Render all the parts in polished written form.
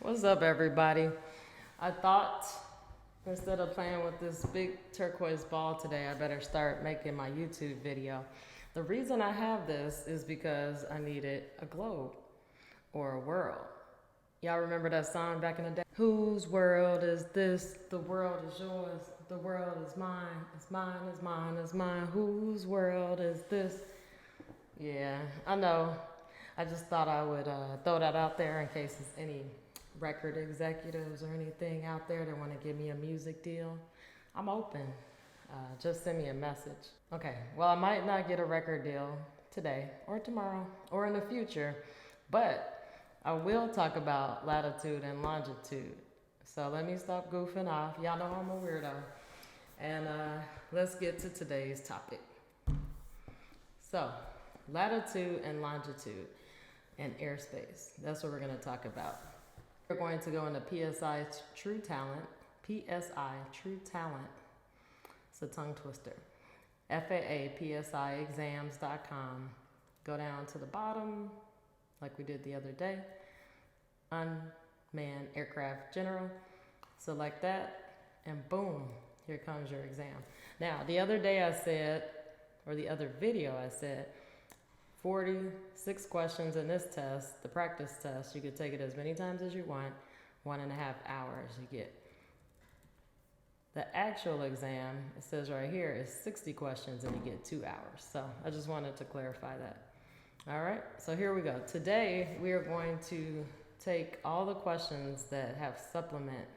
What's up, everybody? I thought instead of playing with this big turquoise ball today, I better start making my YouTube video. The reason I have this is because I needed a globe or a world. Y'all remember that song back in the day? Whose world is this? The world is yours. The world is mine. It's mine, it's mine, it's mine. Whose world is this? Yeah, I know. I just thought I would throw that out there in case there's any record executives or anything out there that want to give me a music deal. I'm open. Just send me a message. Okay, well, I might not get a record deal today or tomorrow or in the future, but I will talk about latitude and longitude. So let me stop goofing off. Y'all know I'm a weirdo. And let's get to today's topic. So, latitude and longitude and airspace. That's what we're going to talk about. We're going to go into PSI True Talent. PSI True Talent. It's a tongue twister. FAA PSI exams.com. Go down to the bottom, like we did the other day. Unmanned Aircraft General. Select that, and boom, here comes your exam. Now, the other day I said, or the other video I said, 46 questions in this test, the practice test. You could take it as many times as you want, 1.5 hours you get. The actual exam, it says right here, is 60 questions and you get 2 hours. So I just wanted to clarify that. All right, so here we go. Today we are going to take all the questions that have supplement,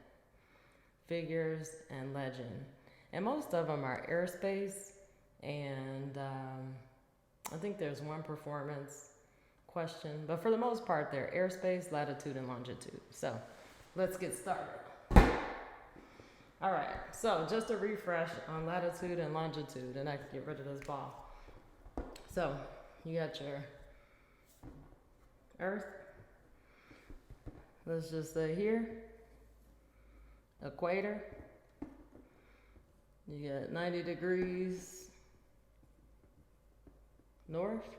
figures, and legend. And most of them are airspace, and I think there's one performance question, but for the most part, they're airspace, latitude, and longitude. So let's get started. All right, so just a refresh on latitude and longitude, and I can get rid of this ball. So you got your Earth. Let's just say here, equator. You got 90 degrees north,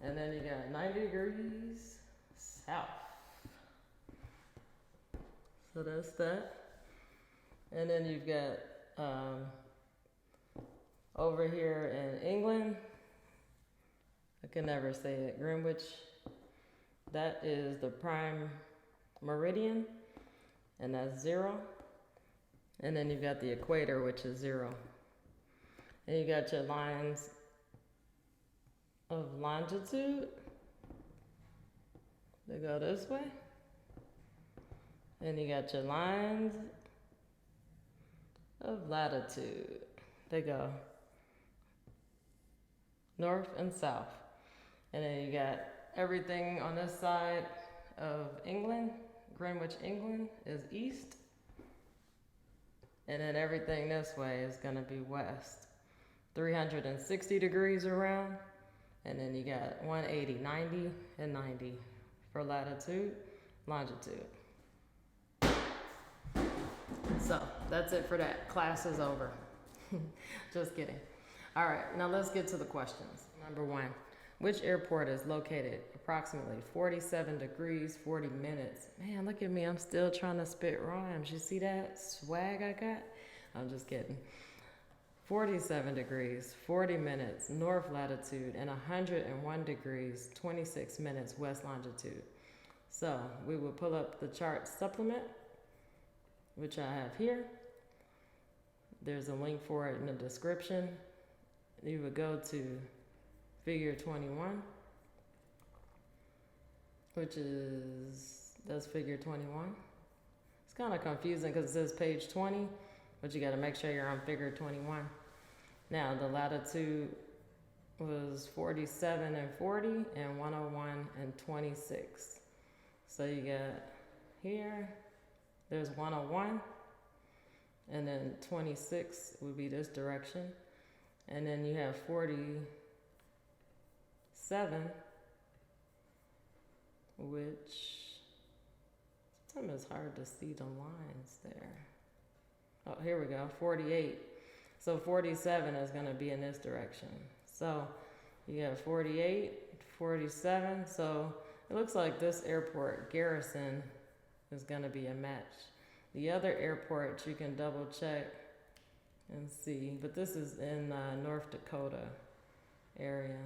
and then you got 90 degrees south. So that's that. And then you've got over here in England, I can never say it, Greenwich, that is the prime meridian, and that's 0. And then you've got the equator, which is 0. And you got your lines of longitude. They go this way. And you got your lines of latitude. They go north and south. And then you got everything on this side of England, Greenwich, England, is east. And then everything this way is going to be west. 360 degrees around. And then you got 180, 90, and 90 for latitude, longitude. So that's it for that. Class is over. Just kidding. All right, now let's get to the questions. Number 1, which airport is located approximately 47 degrees, 40 minutes? Man, look at me. I'm still trying to spit rhymes. You see that swag I got? I'm just kidding. 47 degrees, 40 minutes, north latitude, and 101 degrees, 26 minutes, west longitude. So we will pull up the chart supplement, which I have here. There's a link for it in the description. You would go to figure 21, that's figure 21. It's kind of confusing because it says page 20, but you got to make sure you're on figure 21. Now, the latitude was 47 and 40 and 101 and 26. So you got here, there's 101, and then 26 would be this direction. And then you have 47, which sometimes it's hard to see the lines there. Oh, here we go, 48. So 47 is going to be in this direction. So you have 48, 47. So it looks like this airport, Garrison, is going to be a match. The other airports you can double check and see, but this is in North Dakota area.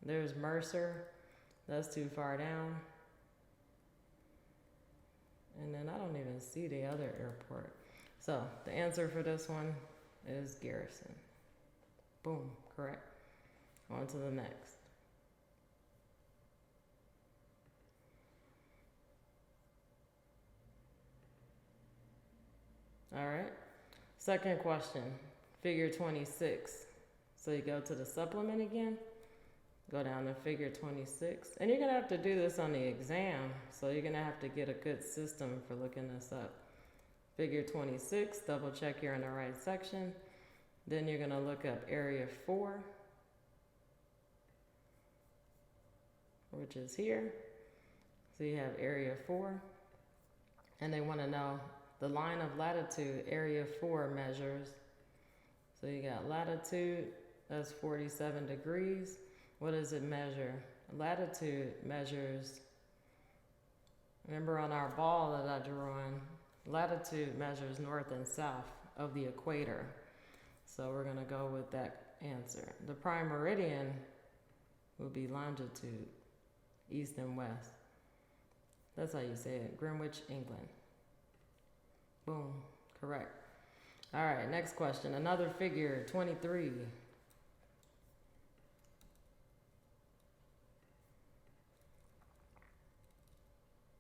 There's Mercer, that's too far down. And then I don't even see the other airport. So the answer for this one is Garrison. Boom, correct. On to the next. All right. Second question, figure 26. So you go to the supplement again, go down to figure 26. And you're going to have to do this on the exam. So you're going to have to get a good system for looking this up. Figure 26, double check you're in the right section. Then you're going to look up area 4, which is here. So you have area 4. And they want to know the line of latitude area 4 measures. So you got latitude, that's 47 degrees. What does it measure? Latitude measures, remember on our ball that I drew on, latitude measures north and south of the equator. So we're going to go with that answer. The prime meridian will be longitude, east and west. That's how you say it, Greenwich, England. Boom, correct. All right, next question. Another figure, 23.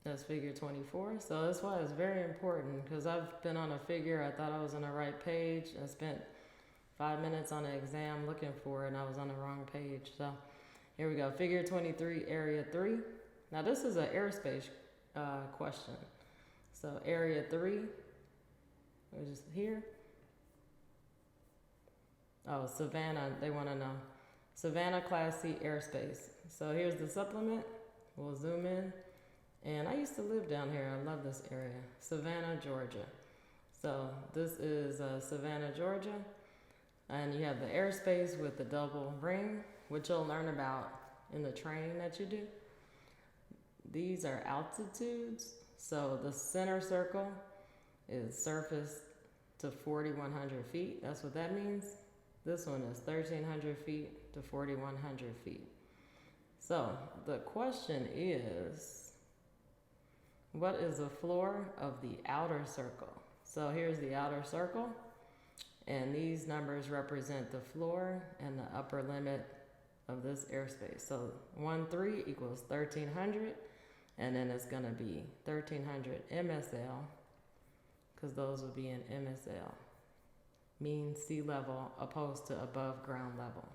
That's figure 24. So that's why it's very important, because I've been on a figure, I thought I was on the right page. I spent 5 minutes on the exam looking for it, and I was on the wrong page. So here we go, figure 23, area 3. Now this is an airspace question. So area 3, which is here. Oh, Savannah, they want to know. Savannah Class C airspace. So here's the supplement. We'll zoom in. And I used to live down here. I love this area. Savannah, Georgia. So this is Savannah, Georgia. And you have the airspace with the double ring, which you'll learn about in the training that you do. These are altitudes. So the center circle is surface to 4,100 feet. That's what that means. This one is 1,300 feet to 4,100 feet. So the question is, what is the floor of the outer circle? So here's the outer circle, and these numbers represent the floor and the upper limit of this airspace. So 13 equals 1,300, and then it's going to be 1,300 MSL, because those would be in MSL, mean sea level opposed to above ground level.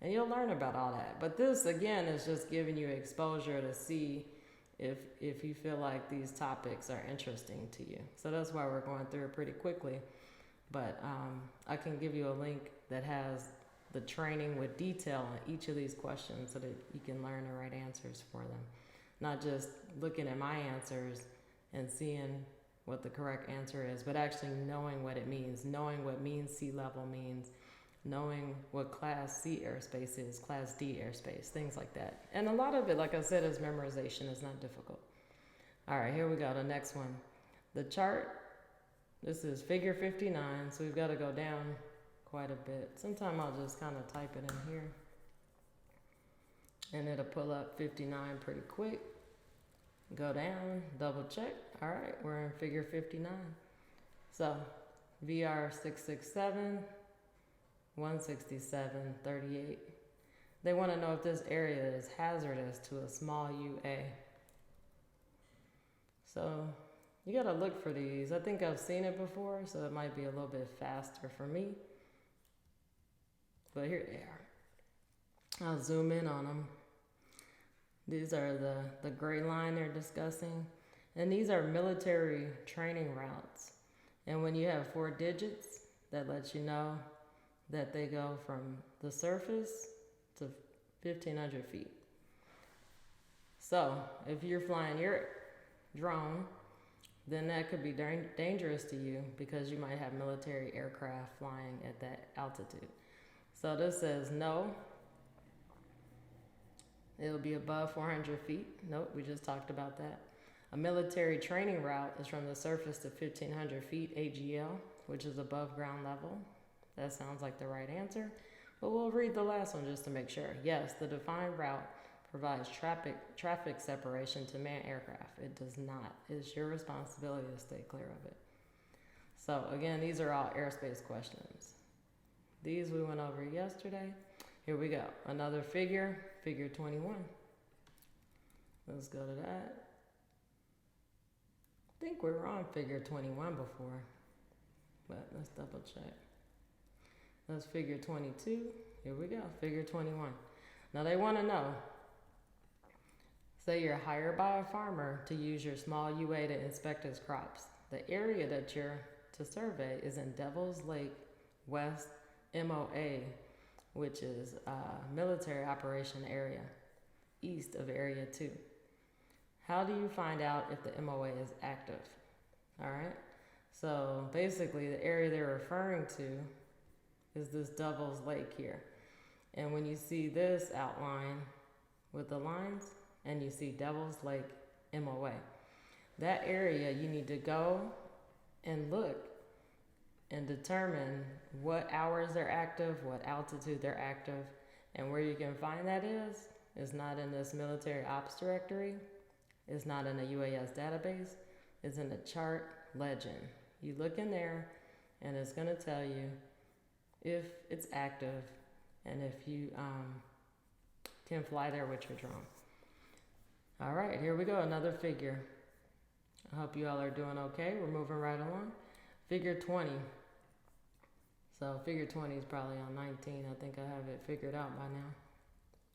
And you'll learn about all that. But this, again, is just giving you exposure to see if you feel like these topics are interesting to you. So that's why we're going through it pretty quickly. But I can give you a link that has the training with detail on each of these questions so that you can learn the right answers for them. Not just looking at my answers and seeing what the correct answer is, but actually knowing what it means, knowing what mean sea level means, knowing what Class C airspace is, Class D airspace, things like that. And a lot of it, like I said, is memorization. It's not difficult. All right, here we go, the next one. The chart, this is figure 59, so we've got to go down quite a bit. Sometime I'll just kind of type it in here, and it'll pull up 59 pretty quick. Go down, double check. All right, we're in figure 59. So VR 667, 167, 38. They want to know if this area is hazardous to a small UA. So you got to look for these. I think I've seen it before, so it might be a little bit faster for me. But here they are. I'll zoom in on them. These are the gray line they're discussing. And these are military training routes. And when you have 4 digits, that lets you know that they go from the surface to 1,500 feet. So if you're flying your drone, then that could be dangerous to you because you might have military aircraft flying at that altitude. So this says no. It'll be above 400 feet. Nope, we just talked about that. A military training route is from the surface to 1,500 feet AGL, which is above ground level. That sounds like the right answer, but we'll read the last one just to make sure. Yes, the defined route provides traffic separation to manned aircraft. It does not. It's your responsibility to stay clear of it. So again, these are all airspace questions. These we went over yesterday. Here we go. Another figure, figure 21. Let's go to that. I think we were on figure 21 before, but let's double check. That's figure 22. Here we go, figure 21. Now they want to know, say you're hired by a farmer to use your small UA to inspect his crops. The area that you're to survey is in Devil's Lake West MOA, which is a military operation area, east of Area 2. How do you find out if the MOA is active? All right, so basically the area they're referring to is this Devil's Lake here. And when you see this outline with the lines and you see Devil's Lake MOA, that area you need to go and look and determine what hours they're active, what altitude they're active, and where you can find that is not in this military ops directory, it's not in a UAS database, it's in the chart legend. You look in there and it's gonna tell you if it's active and if you can fly there with your drone. All right, here we go, another figure. I hope you all are doing okay. We're moving right along. Figure 20. So figure 20 is probably on 19. I think I have it figured out by now.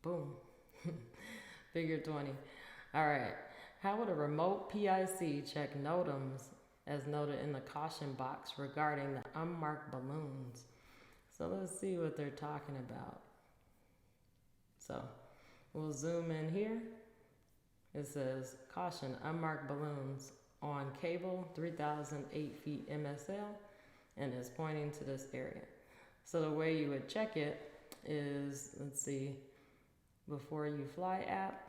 Boom. Figure 20. All right. How would a remote PIC check NOTAMs as noted in the caution box regarding the unmarked balloons? So let's see what they're talking about. So we'll zoom in here. It says caution, unmarked balloons on cable 3,008 feet MSL, and it's pointing to this area. So the way you would check it is, let's see, before you fly app,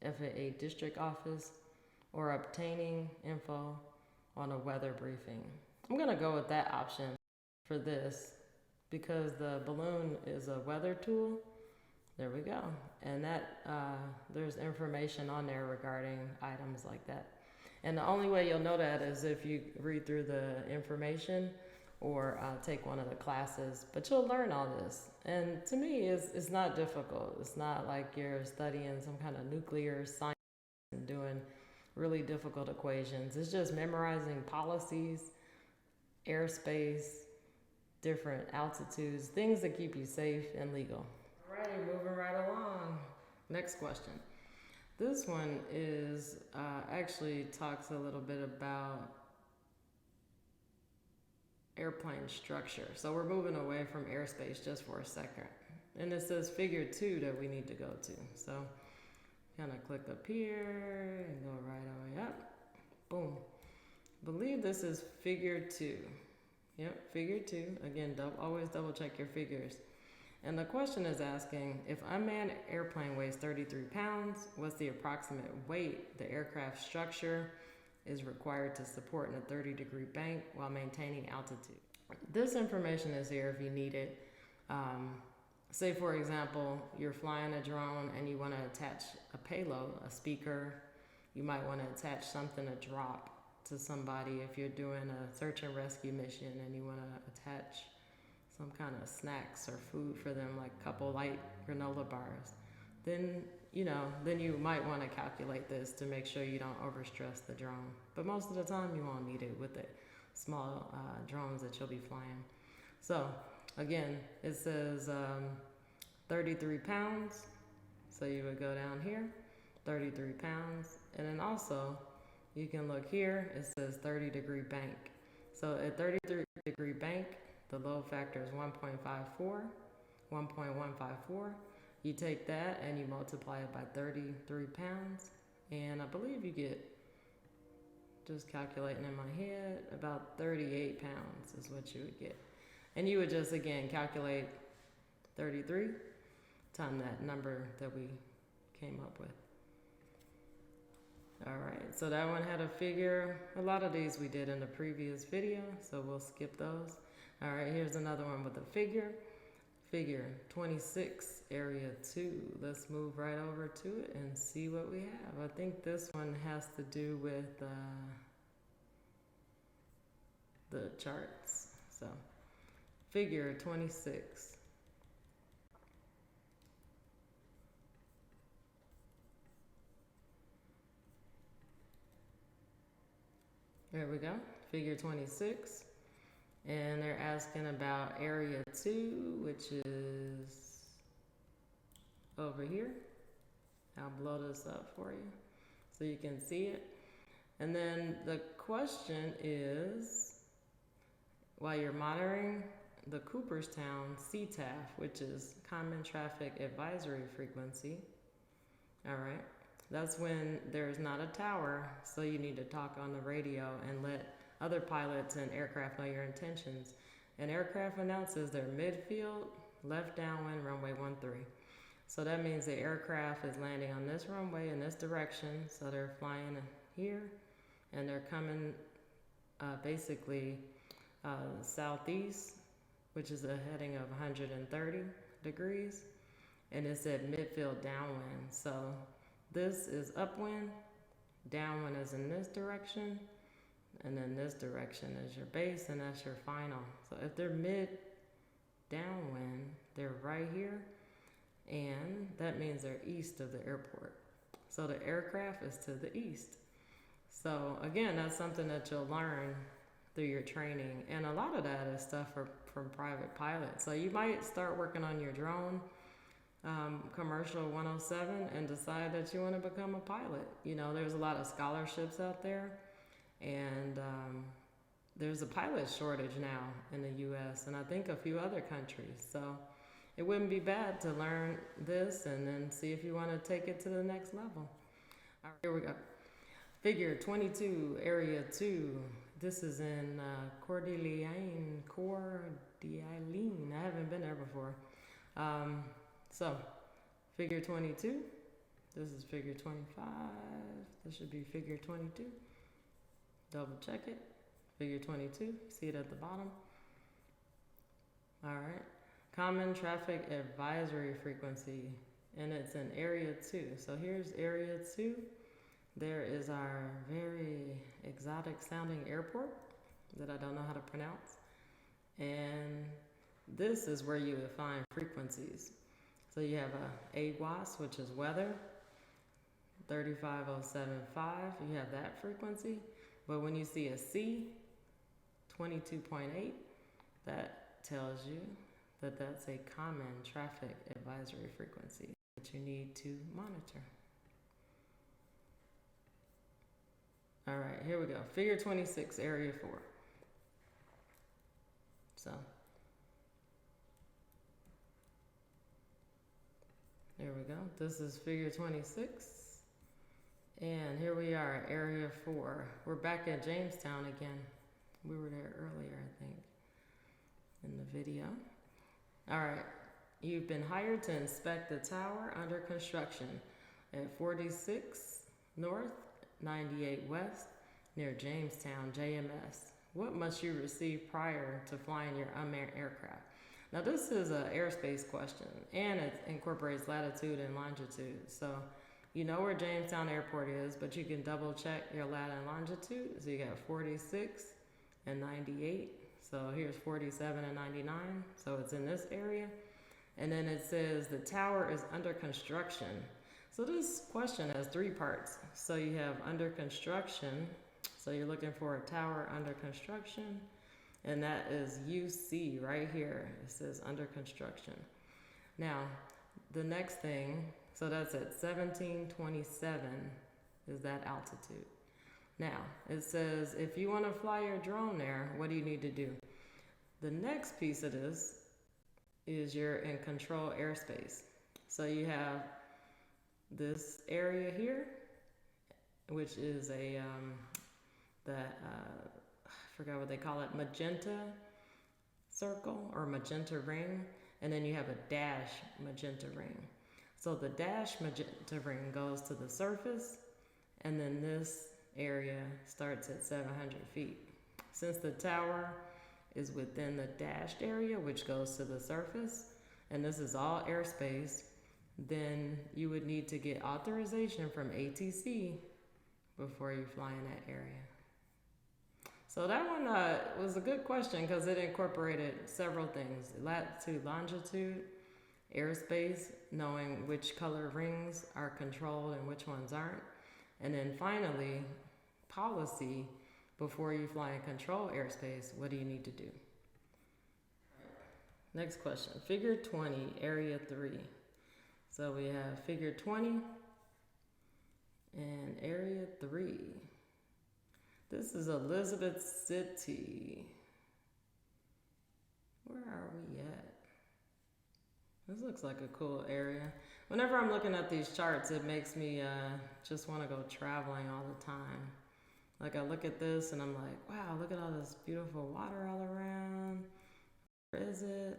FAA district office, or obtaining info on a weather briefing. I'm gonna go with that option for this because the balloon is a weather tool. There we go. And that there's information on there regarding items like that. And the only way you'll know that is if you read through the information or take one of the classes, but you'll learn all this. And to me, it's not difficult. It's not like you're studying some kind of nuclear science and doing really difficult equations. It's just memorizing policies, airspace, different altitudes, things that keep you safe and legal. All right, moving right along. Next question. This one is actually talks a little bit about airplane structure. So we're moving away from airspace just for a second. And it says figure 2 that we need to go to. So kind of click up here and go right all the way up. Boom. Believe this is figure 2. Yep, figure 2. Again, always double check your figures. And the question is asking, if unmanned airplane weighs 33 pounds, what's the approximate weight the aircraft structure is required to support in a 30-degree bank while maintaining altitude? This information is here if you need it. Say, for example, you're flying a drone and you want to attach a payload, a speaker. You might want to attach something to drop to somebody if you're doing a search and rescue mission and you want to attach some kind of snacks or food for them, like a couple light granola bars. Then you might want to calculate this to make sure you don't overstress the drone. But most of the time you won't need it with the small drones that you'll be flying. So again, it says 33 pounds. So you would go down here, 33 pounds. And then also you can look here, it says 30-degree bank. So at 33-degree bank, the load factor is 1.54. You take that and you multiply it by 33 pounds. And I believe you get, just calculating in my head, about 38 pounds is what you would get. And you would just, again, calculate 33 times that number that we came up with. All right, so that one had a figure. A lot of these we did in the previous video, so we'll skip those. All right, here's another one with a figure. Figure 26, area 2. Let's move right over to it and see what we have. I think this one has to do with the charts. So, figure 26. There we go, figure 26. And they're asking about area 2, which is over here. I'll blow this up for you so you can see it. And then the question is, while you're monitoring the Cooperstown CTAF, which is Common Traffic Advisory Frequency, all right, that's when there's not a tower, so you need to talk on the radio and let other pilots and aircraft know your intentions. An aircraft announces their midfield, left downwind, runway 13. So that means the aircraft is landing on this runway in this direction, so they're flying here, and they're coming basically southeast, which is a heading of 130 degrees, and it's at midfield downwind. So this is upwind, downwind is in this direction, and then this direction is your base, and that's your final. So if they're mid downwind, they're right here, and that means they're east of the airport. So the aircraft is to the east. So again, that's something that you'll learn through your training, and a lot of that is stuff from private pilots. So you might start working on your drone commercial 107 and decide that you want to become a pilot. You know, there's a lot of scholarships out there, and there's a pilot shortage now in the US and I think a few other countries. So it wouldn't be bad to learn this and then see if you want to take it to the next level. All right, here we go. Figure 22, area 2. This is in Coeur d'Alene. I haven't been there before. So, figure 22. This is figure 25. This should be figure 22. Double check it. Figure 22. See it at the bottom. All right. Common Traffic Advisory Frequency. And it's in area 2. So here's area 2. There is our very exotic sounding airport that I don't know how to pronounce. And this is where you would find frequencies. So you have a AWAS, which is weather, 35075, you have that frequency. But when you see a C, 22.8, that tells you that that's a common traffic advisory frequency that you need to monitor. All right, here we go. Figure 26, area 4. So, there we go. This is figure 26. And here we are, area 4. We're back at Jamestown again. We were there earlier, I think, in the video. All right, you've been hired to inspect the tower under construction at 46 North, 98 West, near Jamestown, JMS. What must you receive prior to flying your unmanned aircraft? Now this is an airspace question, and it incorporates latitude and longitude. So you know where Jamestown Airport is, but you can double check your lat and longitude. So you got 46 and 98. So here's 47 and 99. So it's in this area. And then it says the tower is under construction. So this question has 3 parts. So you have under construction. So you're looking for a tower under construction. And that is UC right here. It says under construction. Now, the next thing, so that's at 1727 is that altitude. Now, it says if you want to fly your drone there, what do you need to do? The next piece of this is you're in control airspace. So you have this area here, which is a, I forgot what they call it, magenta circle or magenta ring. And then you have a dash magenta ring. So the dash magenta ring goes to the surface, and then this area starts at 700 feet. Since the tower is within the dashed area, which goes to the surface, and this is all airspace, then you would need to get authorization from ATC before you fly in that area. So that one was a good question because it incorporated several things: latitude, longitude, airspace, knowing which color rings are controlled and which ones aren't, and then finally, policy. Before you fly and control airspace, what do you need to do? Next question, figure 20, area 3. So we have figure 20 and area 3. This is Elizabeth City. Where are we at? This looks like a cool area. Whenever I'm looking at these charts, it makes me just want to go traveling all the time. Like I look at this and I'm like, wow, look at all this beautiful water all around. Where is it?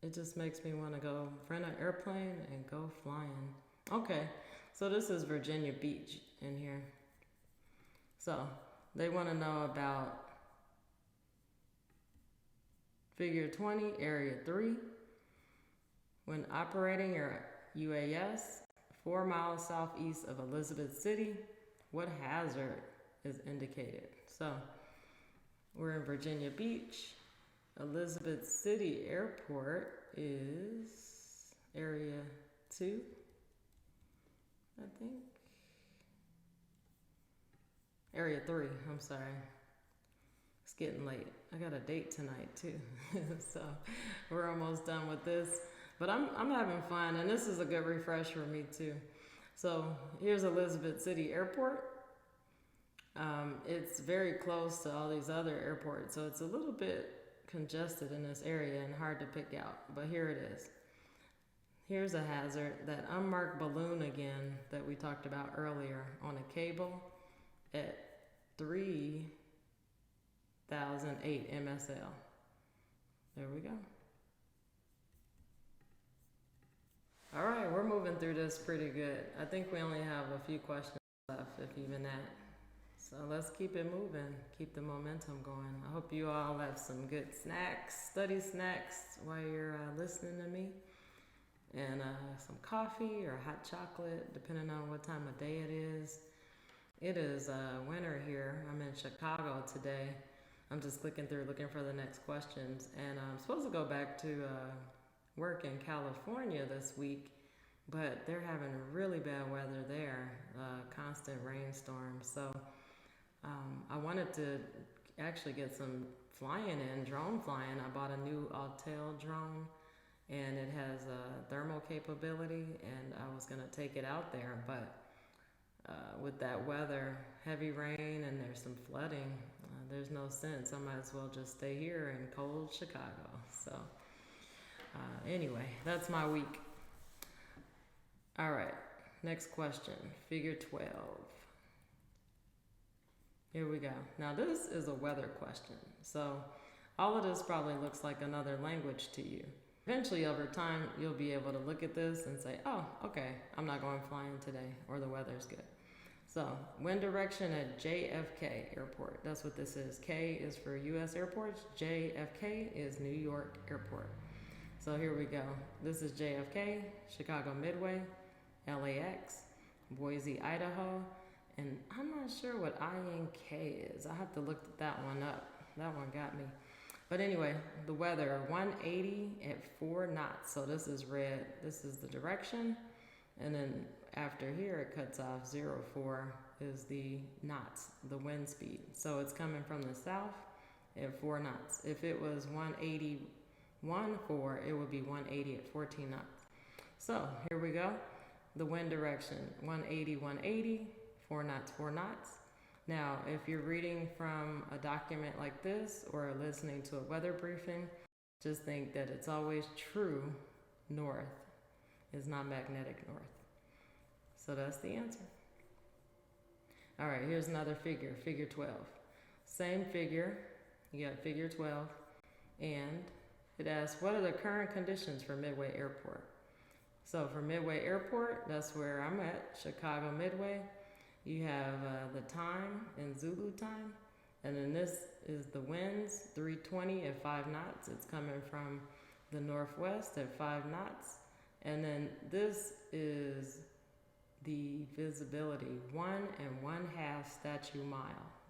It just makes me want to go rent an airplane and go flying. Okay, so this is Virginia Beach in here. So they want to know about figure 20, area 3. When operating your UAS 4 miles southeast of Elizabeth City, what hazard is indicated? So we're in Virginia Beach. Elizabeth City Airport is area 2, I think. Area 3, I'm sorry. It's getting late. I got a date tonight too. So we're almost done with this. But I'm having fun, and this is a good refresh for me too. So here's Elizabeth City Airport. It's very close to all these other airports, so it's a little bit congested in this area and hard to pick out, but here it is. Here's a hazard, that unmarked balloon again that we talked about earlier on a cable at 3,008 MSL. There we go. All right, we're moving through this pretty good. I think we only have a few questions left, if even that. So let's keep it moving, keep the momentum going. I hope you all have some good snacks, study snacks, while you're listening to me. And some coffee or hot chocolate, depending on what time of day it is. It is winter here. I'm in Chicago today. I'm just clicking through looking for the next questions. And I'm supposed to go back to work in California this week, but they're having really bad weather there, constant rainstorms. So I wanted to actually get some flying in, drone flying. I bought a new Autel drone, and it has thermal capability, and I was going to take it out there, but with that weather, heavy rain, and there's some flooding, there's no sense. I might as well just stay here in cold Chicago. So anyway, that's my week. All right, next question, figure 12. Here we go. Now this is a weather question. So all of this probably looks like another language to you. Eventually over time, you'll be able to look at this and say, oh, okay, I'm not going flying today, or the weather's good. So wind direction at JFK Airport. That's what this is. K is for US airports. JFK is New York Airport. So here we go. This is JFK, Chicago Midway, LAX, Boise, Idaho, and I'm not sure what INK is. I have to look that one up. That one got me. But anyway, the weather, 180 at 4 knots. So this is red. This is the direction. And then after here, it cuts off 04 is the knots, the wind speed. So it's coming from the south at 4 knots. If it was 181.4, it would be 180 at 14 knots. So here we go. The wind direction, 180, 180, 4 knots, 4 knots. Now, if you're reading from a document like this or listening to a weather briefing, just think that it's always true north is not magnetic north. So that's the answer. All right, here's another figure, figure 12. Same figure, you got figure 12, and it asks, what are the current conditions for Midway Airport? So for Midway Airport, that's where I'm at, Chicago Midway. You have the time in Zulu time, and then this is the winds, 320 at 5 knots. It's coming from the northwest at 5 knots. And then this is the visibility, 1.5 statute mile.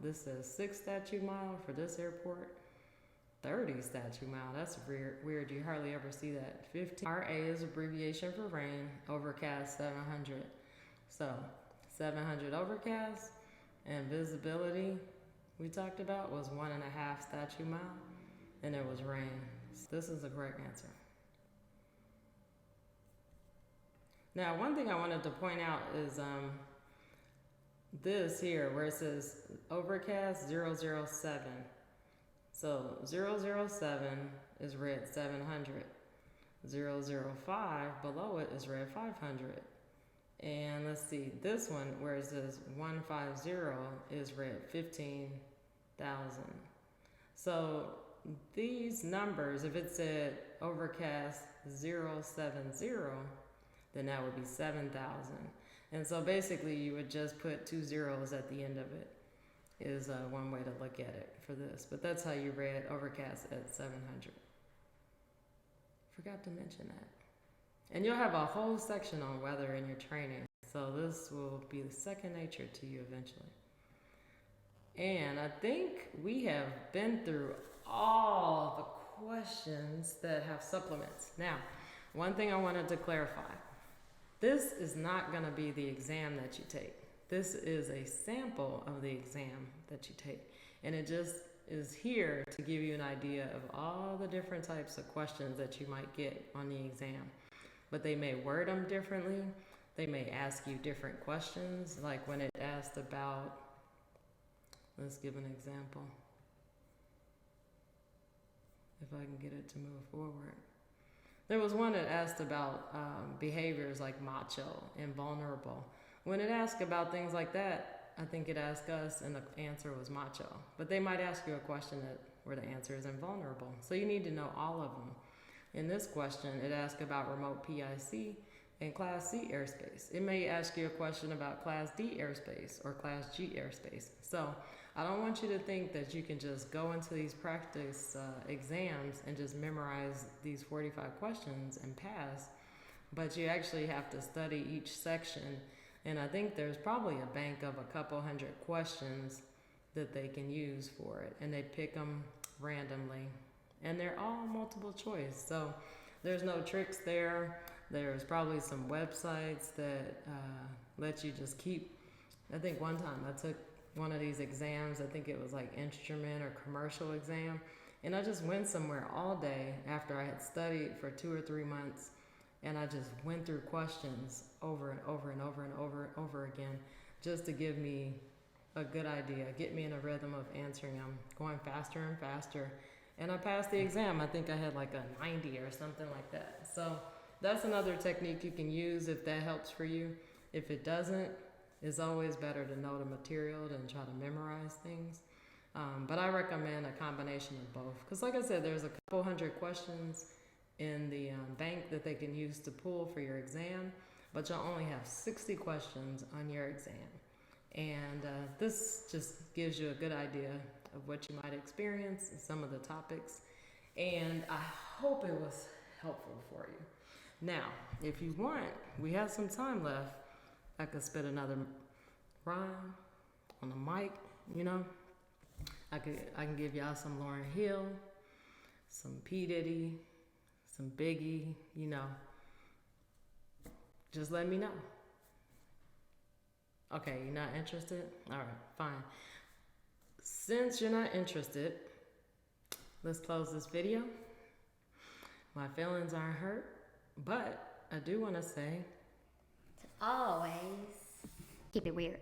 This is 6 statute mile for this airport, 30 statute mile. That's weird. You hardly ever see that. 15. RA is abbreviation for rain, overcast 700. So 700 overcast, and visibility we talked about was 1.5 statute mile, and it was rain. So this is the correct answer. Now, one thing I wanted to point out is this here, where it says overcast 007. So 007 is read 700. 005 below it is read 500. And let's see, this one where it says 150 is read 15,000. So these numbers, if it said overcast 070, then that would be 7,000. And so basically you would just put 2 zeros at the end of it, is one way to look at it for this. But that's how you read overcast at 700. Forgot to mention that. And you'll have a whole section on weather in your training. So this will be second nature to you eventually. And I think we have been through all the questions that have supplements. Now, one thing I wanted to clarify. This is not going to be the exam that you take. This is a sample of the exam that you take. And it just is here to give you an idea of all the different types of questions that you might get on the exam. But they may word them differently. They may ask you different questions, like when it asked about, let's give an example. If I can get it to move forward. There was one that asked about behaviors like macho and vulnerable. When it asked about things like that, I think it asked us and the answer was macho. But they might ask you a question where the answer is invulnerable. So you need to know all of them. In this question, it asked about remote PIC and Class C airspace. It may ask you a question about Class D airspace or Class G airspace. So I don't want you to think that you can just go into these practice exams and just memorize these 45 questions and pass, but you actually have to study each section. And I think there's probably a bank of a couple hundred questions that they can use for it, and they pick them randomly. And they're all multiple choice, so there's no tricks there. There's probably some websites that let you just keep. I think one time I took one of these exams, I think it was like instrument or commercial exam, and I just went somewhere all day after I had studied for 2 or 3 months, and I just went through questions over and over and over and over again, just to give me a good idea, get me in a rhythm of answering them, going faster and faster. And I passed the exam. I think I had like a 90 or something like that. So that's another technique you can use if that helps for you. If it doesn't, it's always better to know the material than try to memorize things. But I recommend a combination of both. Because like I said, there's a couple hundred questions in the bank that they can use to pull for your exam. But you'll only have 60 questions on your exam. And this just gives you a good idea of what you might experience and some of the topics. And I hope it was helpful for you. Now, if you want, we have some time left. I could spit another rhyme on the mic, you know. I can give y'all some Lauryn Hill, some P. Diddy, some Biggie, you know. Just let me know. Okay, you're not interested? All right, fine. Since you're not interested, let's close this video. My feelings aren't hurt, but I do want to say, always keep it weird.